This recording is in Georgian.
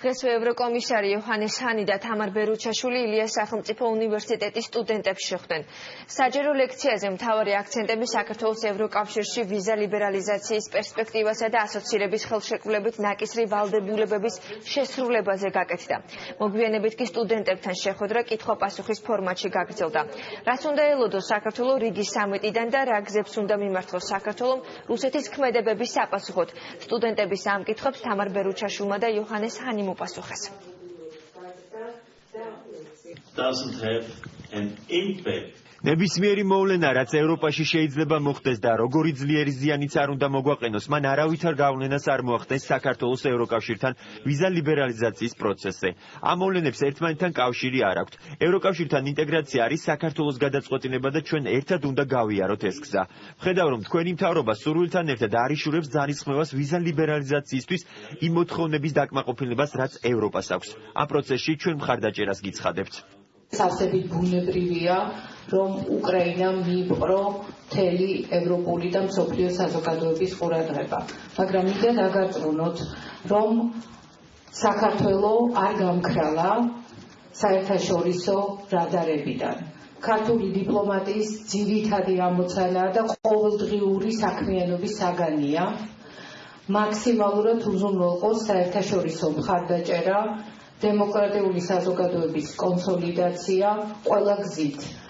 დღეს ევროკომისარი იოჰანეს ჰანი და თამარ ბერუჩაშვილი ილიას სახელმწიფო უნივერსიტეტის სტუდენტებს შეხვდნენ. საჯერო ლექციაზე მთავარი აქცენტები საქართველოს ევროკავშირში ვიზა ლიბერალიზაციის პერსპექტივასა და ასოცირების ხელშეკრულებით ნაკისრი ვალდებულებების შესრულებაზე გაკეთდა. მოგვიანებით კი სტუდენტებთან შეხვედრა კითხვა-პასუხის ფორმატში გაგრძელდა. რაც უნდა ელოდოს საქართველო რიგის სამიტიდან და რა გზებს უნდა მიმართოს საქართველომ რუსეთის ქმედებების საპასუხოდ. სტუდენტების ამ კითხვებს თამარ ბერუჩაშვილმა და იოჰანეს ჰანიმ უპასუხეს. ნებისმიერი მოვლენა, რაც ევროპაში შეიძლება მოხდეს და როგორი ძლიერი ზიანიც არ უნდა მოგვაყენოს, მან არავითარ გავლენას არ მოახდენს საქართველოს ევროკავშირთან ვიზა ლიბერალიზაციის პროცესზე. ამ მოვლენებს ერთმანეთთან კავშირი არ აქვთ. ევროკავშირთან ინტეგრაცია არის საქართველოს გადაწყვეტილება და ჩვენ ერთად უნდა გავიაროთ ეს გზა. ვხედავ, რომ თქვენი მთავრობა სურვილთან ერთად არიშურებს ძალისხმევას ვიზა ლიბერალიზაციისთვის იმ მოთხოვნების დაკმაყოფილებას, რაც ევროპას აქვს. ამ პროცესში ჩვენ მხარდაჭერას გიცხადებთ. Სასწრაფოდ ბუნებრივია, რომ უკრაინამ მიიპყრო მთელი ევროპული და მსოფლიო საზოგადოების ყურადღება. მაგრამ მინდა დაგარწმუნოთ, რომ საქართველო არ გამქრალა საერთაშორისო რადარებიდან. ქართული დიპლომატიის ძირითადი ამოცანა და ყოველდღიური საქმიანობის საგანია მაქსიმალურად უზრუნველყოს საერთაშორისო მხარდაჭერა, დემოკრატიული საზოგადოების კონსოლიდაცია ყველა გზით.